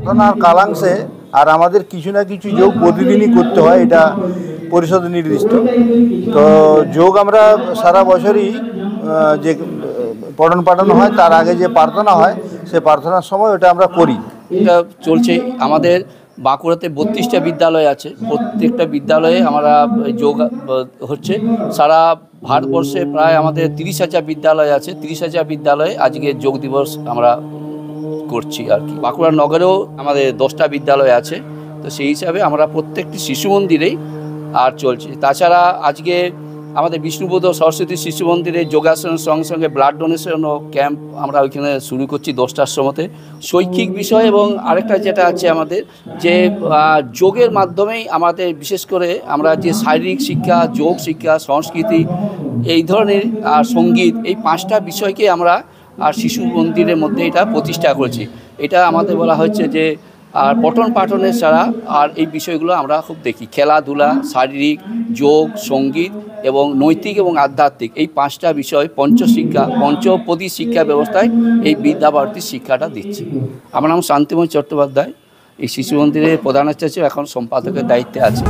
প্রার্থনার কালাংশে আর আমাদের কিছু না কিছু যোগ প্রতিদিনই করতে হয়, এটা পরিষদে নির্দিষ্ট। তো যোগ আমরা সারা বছরই যে পঠন পাঠন হয় তার আগে যে প্রার্থনা হয় সে প্রার্থনার সময় ওটা আমরা করি। এটা চলছে। আমাদের বাঁকুড়াতে 32টা বিদ্যালয় আছে, প্রত্যেকটা বিদ্যালয়ে আমরা যোগ হচ্ছে। সারা ভারতবর্ষে প্রায় আমাদের 30,000 বিদ্যালয় আছে, 30,000 বিদ্যালয়ে আজকে যোগ দিবস আমরা করছি আর কি। বাঁকুড়া নগরেও আমাদের 10টা বিদ্যালয় আছে, তো সেই হিসাবে আমরা প্রত্যেকটি শিশু মন্দিরেই আর চলছে। তাছাড়া আজকে আমাদের বিষ্ণুবোধ সরস্বতী শিশু মন্দিরে যোগাসনের সঙ্গে সঙ্গে ব্লাড ডোনেশনও ক্যাম্প আমরা ওইখানে শুরু করছি 10টার সময়তে। শৈক্ষিক বিষয় এবং আরেকটা যেটা আছে আমাদের যে যোগের মাধ্যমেই আমাদের বিশেষ করে আমরা যে শারীরিক শিক্ষা, যোগ শিক্ষা, সংস্কৃতি এই ধরনের আর সঙ্গীত, এই 5টা বিষয়কে আমরা আর শিশু মন্দিরের মধ্যে এটা প্রতিষ্ঠা করেছি। এটা আমাদের বলা হচ্ছে যে আর পঠন পাঠনের ছাড়া আর এই বিষয়গুলো আমরা খুব দেখি, খেলাধুলা, শারীরিক, যোগ, সঙ্গীত এবং নৈতিক এবং আধ্যাত্মিক, এই 5টা বিষয় পঞ্চশিক্ষা, পঞ্চপদী শিক্ষা ব্যবস্থায় এই বিদ্যাভারতীর শিক্ষাটা দিচ্ছি। আমার নাম শান্তিময় চট্টোপাধ্যায়, এই শিশু মন্দিরের প্রধান আচার্য, এখন সম্পাদকের দায়িত্বে আছে।